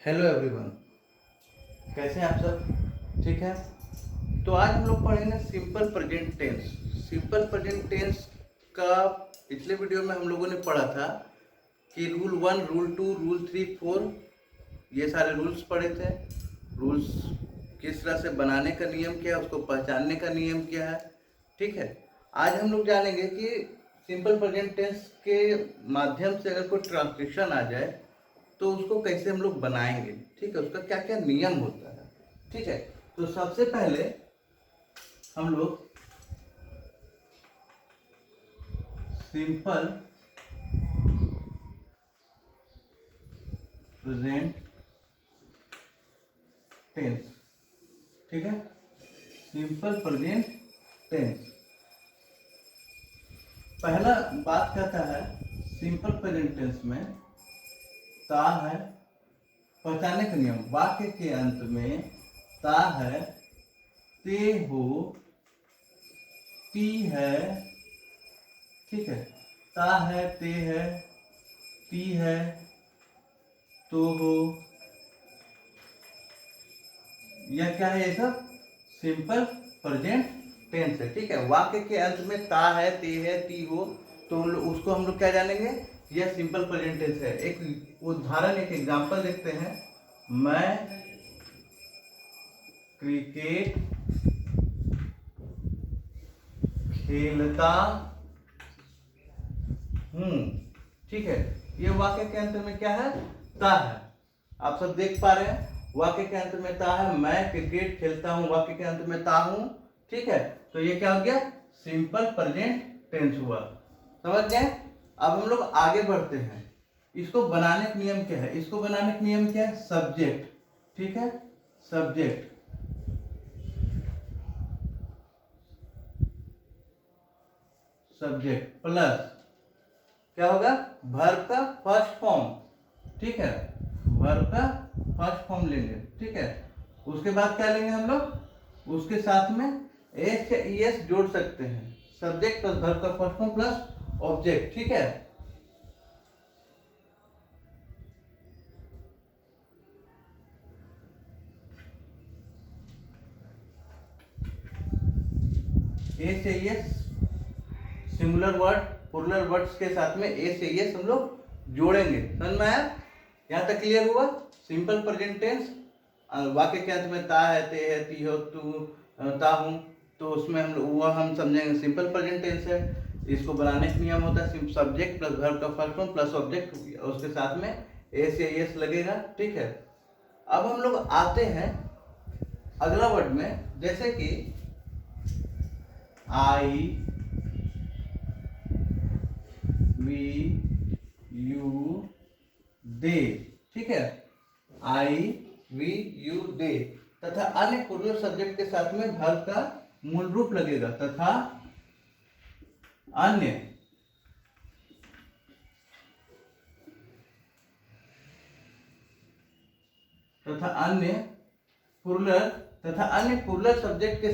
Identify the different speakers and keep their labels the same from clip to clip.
Speaker 1: Hello everyone, कैसे हैं आप सब? ठीक है। तो आज हम लोग पढ़ेंगे simple present tense. Simple present tense का पिछले वीडियो में हम लोगों ने पढ़ा था कि रूल 1, रूल 2, रूल 3, 4 ये सारे रूल्स पढ़े थे। रूल्स किस तरह से बनाने का नियम क्या है, उसको पहचानने का नियम क्या है। ठीक है। आज हम लोग जानेंगे कि सिंपल प्रेजेंट टेंस के माध्यम से अगर कोई ट्रांसलेशन आ जाए तो उसको कैसे हम लोग बनाएंगे। ठीक है, उसका क्या क्या नियम होता है। ठीक है। तो सबसे पहले हम लोग सिंपल प्रेजेंट टेंस, ठीक है, सिंपल प्रेजेंट टेंस पहला बात कहता है सिंपल प्रेजेंट टेंस में ता है पहचानने का नियम। वाक्य के अंत में ता है, ते हो, ती है, ठीक है, ता है, ते है, ती है, तो हो, यह क्या है? ये सब सिंपल प्रेजेंट टेंस है। ठीक है। वाक्य के अंत में ता है, ते है, ती हो, तो उसको हम लोग क्या जानेंगे? यह सिंपल प्रेजेंट टेंस है। एक उदाहरण, एक एग्जांपल देखते हैं। मैं क्रिकेट खेलता हूँ। ठीक है। ये वाक्य के अंत में क्या है? ता है। आप सब देख पा रहे हैं, वाक्य के अंत में ता है। मैं क्रिकेट खेलता हूँ, वाक्य के अंत में ता हूँ। ठीक है। तो ये क्या हो गया? सिंपल प्रेजेंट टेंस हुआ। समझ गए? अब हम लोग आगे बढ़ते हैं। इसको बनाने का नियम क्या है? इसको बनाने का नियम क्या है? सब्जेक्ट। ठीक है, सब्जेक्ट सब्जेक्ट प्लस क्या होगा? वर्ब का फर्स्ट फॉर्म। ठीक है, वर्ब का फर्स्ट फॉर्म लेंगे। ठीक है। उसके बाद क्या लेंगे हम लोग? उसके साथ में एस या ईएस जोड़ सकते हैं। सब्जेक्ट प्लस वर्ब का फर्स्ट फॉर्म प्लस ऑब्जेक्ट। ठीक है। एस या ES singular word plural words के साथ में एस या ईएस हम लोग जोड़ेंगे। समझ में आया? यहाँ तक क्लियर हुआ? सिंपल प्रेजेंट टेंस वाक्य के अंत में ता है, ते है, ती हो, तू, ता हूँ, तो उसमें हम लोग वह हम समझेंगे सिंपल प्रेजेंट टेंस है। इसको बनाने का नियम होता है सब्जेक्ट प्लस वर्ब का फर्स्ट फॉर्म प्लस ऑब्जेक्ट, उसके साथ में एस या एस लगेगा। ठीक है। अब हम लोग आते हैं अगला वर्ड में, जैसे कि आई वी यू दे। ठीक है, आई वी यू दे तथा अन्य प्लूरल सब्जेक्ट के साथ में वर्ब का मूल रूप लगेगा। तथा अन्य प्लूरल सब्जेक्ट के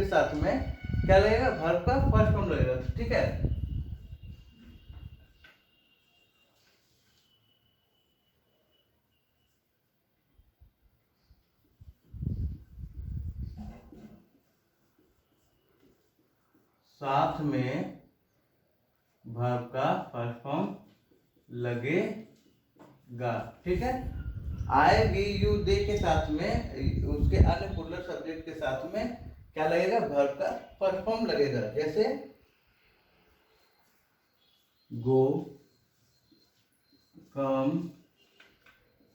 Speaker 1: साथ में क्या लगेगा? वर्ब का फर्स्ट फॉर्म लगेगा। ठीक है। साथ में वर्ब का फर्स्ट फॉर्म लगेगा। ठीक है। आई वी यू दे के साथ में उसके अन्य प्लूरल सब्जेक्ट के साथ में क्या लगेगा? वर्ब का फर्स्ट फॉर्म लगेगा। जैसे गो, कम,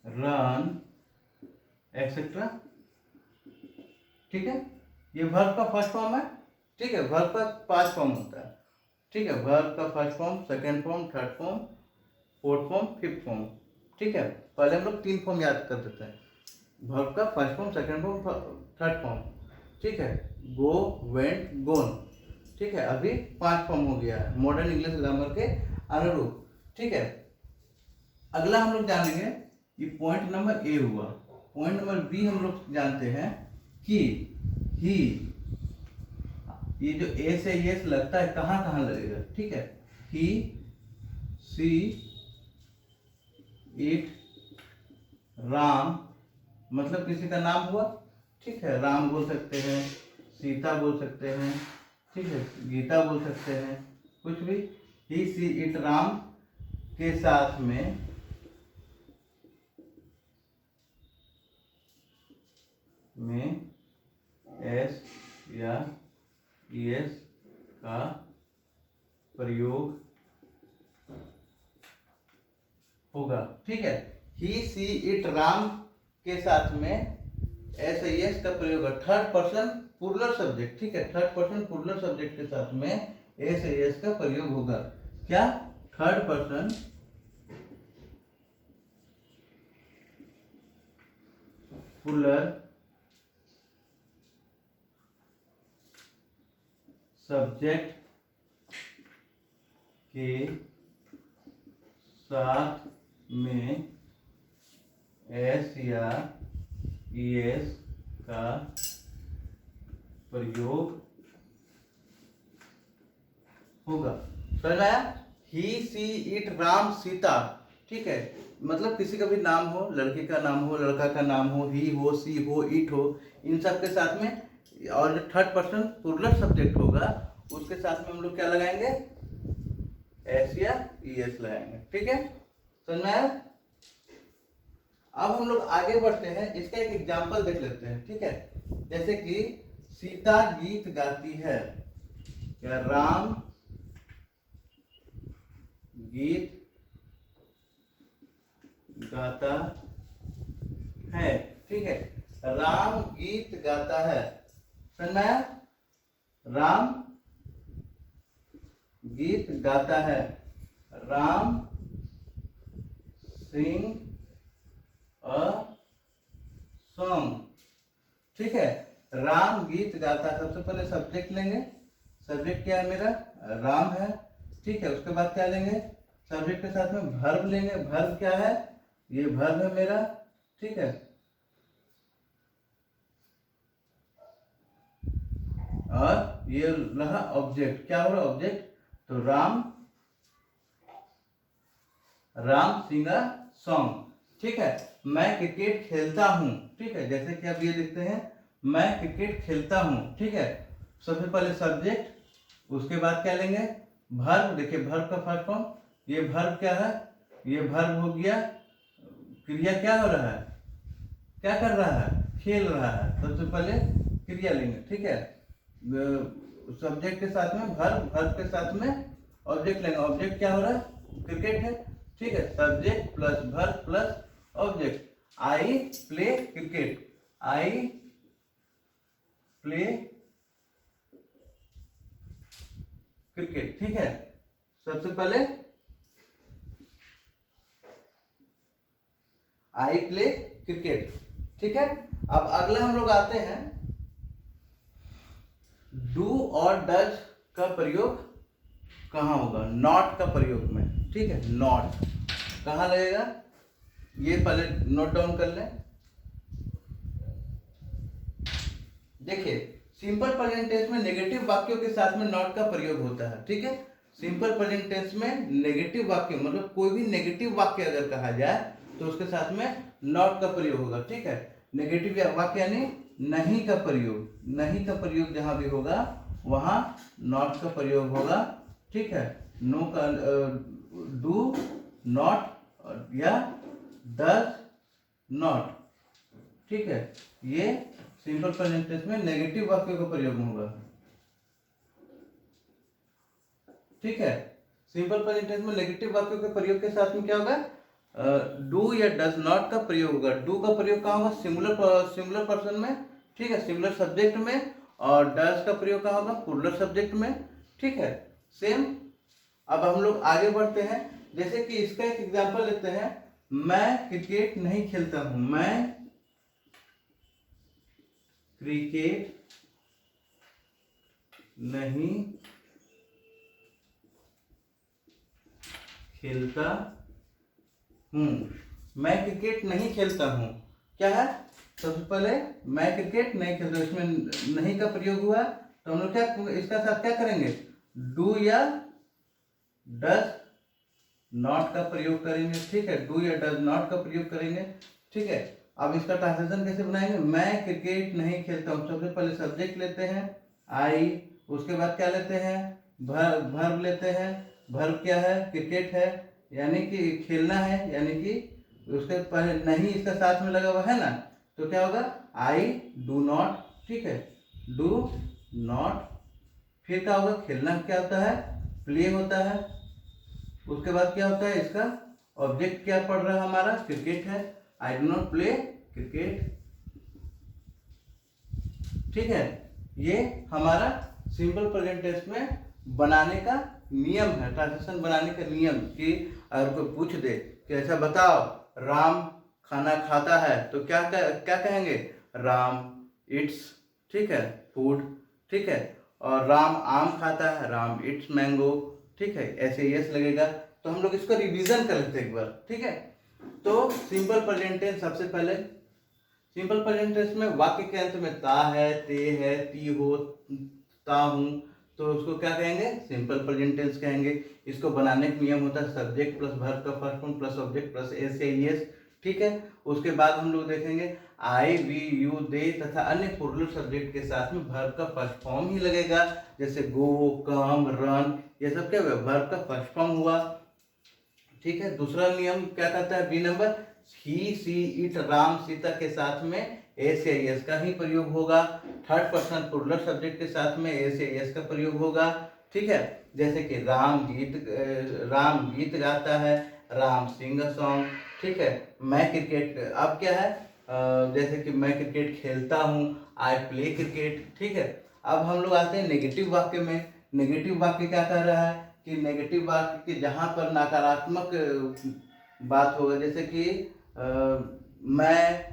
Speaker 1: रन, एक्सेट्रा। ठीक है। ये वर्ब का फर्स्ट फॉर्म है। ठीक है। वर्ब का 5 फॉर्म होता है। ठीक है। वर्ब का first form, second form, third form, fourth form, fifth form. ठीक है। पहले हम लोग 3 फॉर्म याद कर देते हैं। वर्ब का first form, second form, third form. ठीक है। गो, वेंट, गोन। ठीक है। अभी 5 फॉर्म हो गया है मॉडर्न इंग्लिश ग्रामर के अनुरूप। ठीक है। अगला हम लोग जानेंगे, ये पॉइंट नंबर ए हुआ। पॉइंट नंबर बी हम लोग जानते हैं कि ही, ये जो ए से एस लगता है कहाँ कहाँ लगेगा? ठीक है। ही सी इट राम, मतलब किसी का नाम हुआ, ठीक है, राम बोल सकते हैं, सीता बोल सकते हैं, ठीक है, गीता बोल सकते हैं, कुछ भी। ही सी इट राम के साथ में एस या एस का प्रयोग होगा, ठीक है। ही सी इट राम के साथ में एस एस का प्रयोग है, थर्ड पर्सन प्लूरल सब्जेक्ट, ठीक है, थर्ड पर्सन प्लूरल सब्जेक्ट के साथ में एस एस का प्रयोग होगा। क्या? थर्ड पर्सन प्लूरल सब्जेक्ट के साथ में एस या एस का प्रयोग होगा। समझ आया? ही सी इट राम सीता, ठीक है, मतलब किसी का भी नाम हो, लड़की का नाम हो, लड़का का नाम हो, ही हो, सी हो, इट हो, इन सब के साथ में, और जो थर्ड पर्सन प्लूरल सब्जेक्ट होगा उसके साथ में हम लोग क्या लगाएंगे? एस या एस लगाएंगे, ठीक है। समझ में आया? अब हम लोग आगे बढ़ते हैं, इसका एक एग्जाम्पल देख लेते हैं, ठीक है। जैसे कि सीता गीत गाती है, या राम गीत गाता है, ठीक है, राम गीत गाता है। समझ में आया? राम गीत गाता है, राम सिंग अ सॉन्ग, ठीक है, राम गीत गाता है। सबसे पहले सब्जेक्ट लेंगे, सब्जेक्ट क्या है मेरा? राम है, ठीक है। उसके बाद क्या लेंगे? सब्जेक्ट के साथ में वर्ब लेंगे, वर्ब क्या है? ये वर्ब है मेरा, ठीक है, और ये रहा ऑब्जेक्ट, क्या हो रहा ऑब्जेक्ट? तो राम सिंग अ सॉन्ग, ठीक है। मैं क्रिकेट खेलता हूँ, ठीक है, जैसे कि आप ये लिखते हैं, मैं क्रिकेट खेलता हूँ, ठीक है। सबसे पहले सब्जेक्ट, उसके बाद क्या लेंगे? वर्ब। देखिए वर्ब का फर्स्ट फॉर्म, ये वर्ब क्या है? ये वर्ब हो गया, क्रिया क्या हो रहा है? क्या कर रहा है? खेल रहा है। सबसे पहले क्रिया लेंगे, ठीक है, सब्जेक्ट के साथ में वर्ब, वर्ब के साथ में ऑब्जेक्ट लेंगे। ऑब्जेक्ट क्या हो रहा है? क्रिकेट है, ठीक है, subject plus verb plus object. I play cricket, I play cricket, ठीक है। सबसे पहले आई प्ले क्रिकेट, ठीक है। अब अगला हम लोग आते हैं, डू और डज का प्रयोग कहाँ होगा? नॉट का प्रयोग में, ठीक है, नॉट कहाँ लगेगा? ये पहले नोट डाउन कर लें। देखिए सिंपल प्रेजेंट टेंस में नेगेटिव वाक्यों के साथ में नॉट का प्रयोग होता है, ठीक है। सिंपल प्रेजेंट टेंस में नेगेटिव वाक्य, मतलब कोई भी नेगेटिव वाक्य अगर कहा जाए तो उसके साथ में नॉट का प्रयोग होगा, ठीक है। नेगेटिव वाक्य यानी नहीं का प्रयोग, नहीं का प्रयोग जहां भी होगा वहां नॉट का प्रयोग होगा, ठीक है। नो का डू नॉट या डज नॉट, ठीक है, ये सिंपल प्रेजेंट टेंस में नेगेटिव वाक्यों का प्रयोग होगा, ठीक है। सिंपल प्रेजेंट टेंस में नेगेटिव वाक्यों के प्रयोग के साथ में क्या होगा? डू या डज नॉट का प्रयोग होगा। डू का प्रयोग कहाँ होगा? सिंगुलर पर्सन में, ठीक है, सिंगुलर सब्जेक्ट में, और डज का प्रयोग कहाँ होगा? प्लूरल सब्जेक्ट में, ठीक है, सेम। अब हम लोग आगे बढ़ते हैं, जैसे कि इसका एक एग्जांपल लेते हैं, मैं क्रिकेट नहीं खेलता हूं, मैं क्रिकेट नहीं खेलता हूं, मैं क्रिकेट नहीं खेलता हूं, क्या है? सबसे पहले मैं क्रिकेट नहीं खेलता, इसमें नहीं का प्रयोग हुआ, तो हम लोग क्या इसका साथ क्या करेंगे? डू या डज नॉट का प्रयोग करेंगे, ठीक है, डू या डज नॉट का प्रयोग करेंगे, ठीक है। अब इसका ट्रांसलेशन कैसे बनाएंगे, मैं क्रिकेट नहीं खेलता हूँ। सबसे पहले सब्जेक्ट लेते हैं आई, उसके बाद क्या लेते हैं, वर्ब लेते हैं। वर्ब क्या है, क्रिकेट है, यानी कि खेलना है, यानी कि उसके पहले नहीं इसका साथ में लगा हुआ है ना, तो क्या होगा, आई डू नॉट, ठीक है, डू नॉट। फिर क्या होगा, खेलना क्या होता है, प्ले होता है। उसके बाद क्या होता है, इसका ऑब्जेक्ट क्या पढ़ रहा है हमारा, क्रिकेट है, I do not play cricket, ठीक है। ये हमारा सिंपल प्रेजेंट टेंस में बनाने का नियम है, ट्रांजेक्शन बनाने का नियम। कि अगर कोई पूछ दे कि ऐसा बताओ राम खाना खाता है, तो क्या क्या कहेंगे, राम इट्स, ठीक है, फूड, ठीक है। और राम आम खाता है, राम इट्स मैंगो, ठीक है, ऐसे यस लगेगा। तो हम लोग इसको रिवीजन कर लेते हैं एक बार, ठीक है। तो सिंपल प्रेजेंट टेंस, सबसे पहले सिंपल प्रेजेंट टेंस में वाक्य के अंत में ता है, ते है, ती हो, ता हूं, तो उसको क्या कहेंगे, सिंपल प्रेजेंट टेंस कहेंगे। इसको बनाने का नियम होता है सब्जेक्ट प्लस वर्ब का first form plus object plus S या ईएस, ठीक है। उसके बाद हम लोग देखेंगे आई, वी, यू, दे तथा अन्य प्लूरल सब्जेक्ट के साथ में वर्ब का फर्स्ट फॉर्म ही लगेगा। जैसे गो, कम, रन, ये सब क्या हुआ, वर्ब का फर्स्ट फॉर्म हुआ, ठीक है। दूसरा नियम क्या कहता है, बी number, he, she, it, Ram, Sita के साथ में एस या एस का ही प्रयोग होगा। थर्ड पर्सन प्लूरल सब्जेक्ट के साथ में एस या एस का प्रयोग होगा, ठीक है। जैसे कि राम गीत गाता है, राम सिंग अ सॉन्ग, ठीक है। मैं क्रिकेट, अब क्या है, जैसे कि मैं क्रिकेट खेलता हूँ, आई प्ले क्रिकेट, ठीक है। अब हम लोग आते हैं नेगेटिव वाक्य में। नेगेटिव वाक्य क्या कह रहा है कि नेगेटिव वाक्य के जहाँ पर नकारात्मक बात होगा, जैसे कि मैं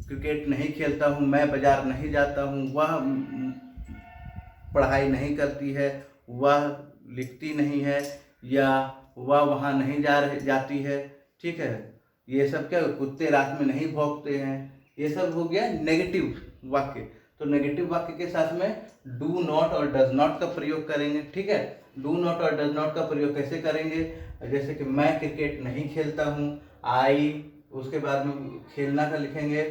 Speaker 1: क्रिकेट नहीं खेलता हूँ, मैं बाजार नहीं जाता हूँ, वह पढ़ाई नहीं करती है, वह लिखती नहीं है, या वह वहाँ नहीं जाती है, ठीक है। ये सब क्या, कुत्ते रात में नहीं भौंकते हैं, ये सब हो गया नेगेटिव वाक्य। तो नेगेटिव वाक्य के साथ में डू नॉट और डज नॉट का प्रयोग करेंगे, ठीक है। डू नॉट और डज नॉट का प्रयोग कैसे करेंगे, जैसे कि मैं क्रिकेट नहीं खेलता हूँ, आई, उसके बाद में खेलना का लिखेंगे,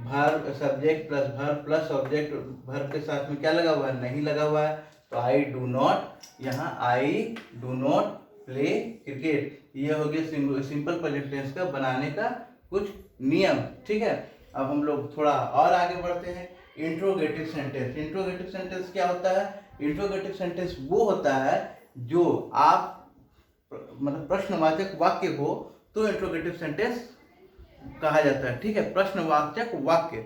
Speaker 1: verb subject plus verb plus object, verb के साथ में क्या लगा हुआ है, नहीं लगा हुआ है, तो आई डू नॉट, यहाँ I do not play cricket. ये हो गया सिंपल प्रेजेंट टेंस का बनाने का कुछ नियम, ठीक है। अब हम लोग थोड़ा और आगे बढ़ते हैं। Interrogative sentence. इंट्रोगेटिव सेंटेंस क्या होता है, इंट्रोगेटिव सेंटेंस वो होता है जो आप मतलब प्रश्नवाचक वाक्य हो तो इंट्रोगेटिव सेंटेंस कहा जाता है, ठीक है। प्रश्नवाचक वाक्य,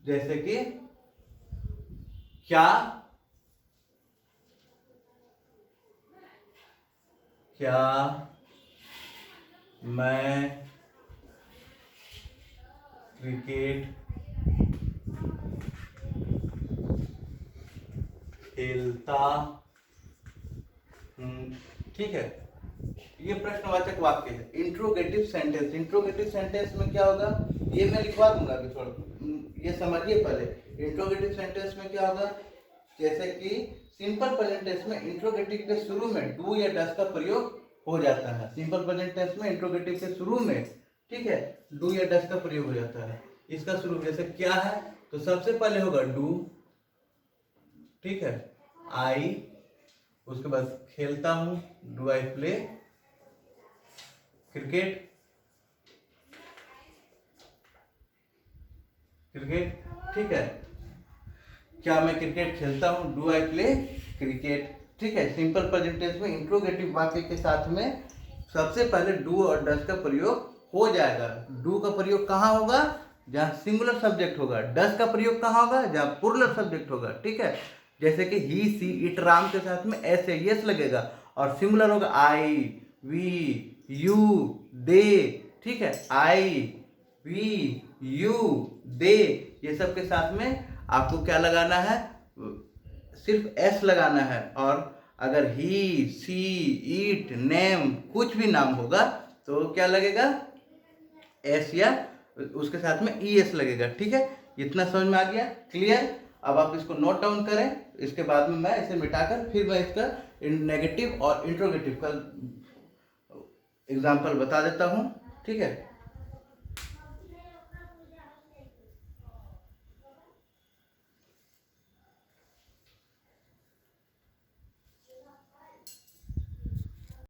Speaker 1: जैसे कि क्या मैं क्रिकेट खेलता हूँ, ठीक है। ये प्रश्नवाचक वाक्य है। इंट्रोगेटिव सेंटेंस, इंट्रोगेटिव सेंटेंस में क्या होगा, ये मैं लिखवा दूंगा अभी थोड़ा, ये समझिए पहले। इंट्रोगेटिव सेंटेंस में क्या होगा, जैसे कि सिंपल प्रेजेंट टेंस में इंट्रोगेटिव के शुरू में डू या डज का प्रयोग हो जाता है। सिंपल प्रेजेंट टेंस में इंट्रोगेटिव के शुरू में, ठीक है, डू या डज का प्रयोग हो जाता है। इसका शुरू जैसे क्या है, तो सबसे पहले होगा डू, ठीक है, आई, उसके बाद खेलता हूं, do I play cricket, cricket, ठीक है। क्या मैं क्रिकेट खेलता हूं, डू आई प्ले क्रिकेट, ठीक है। सिंपल प्रेजेंट टेंस में इंट्रोगेटिव वाक्य के साथ में सबसे पहले डू और डज का प्रयोग हो जाएगा। डू का प्रयोग कहाँ होगा, जहाँ सिंगुलर सब्जेक्ट होगा। डज का प्रयोग कहाँ होगा, जहाँ प्लूरल सब्जेक्ट होगा, ठीक है। जैसे कि ही, सी, इट, राम के साथ में ऐसे यस लगेगा, और सिंगुलर होगा आई, वी, यू, दे, ठीक है। आई, वी, यू, दे, ये सब के साथ में आपको क्या लगाना है, सिर्फ एस लगाना है। और अगर ही, सी, इट, नेम कुछ भी नाम होगा तो क्या लगेगा, एस या उसके साथ में ई एस लगेगा, ठीक है। इतना समझ में आ गया, क्लियर। अब आप इसको नोट डाउन करें, इसके बाद में मैं इसे मिटाकर फिर मैं इसका नेगेटिव और इंट्रोगेटिव का एग्जाम्पल बता देता हूँ, ठीक है।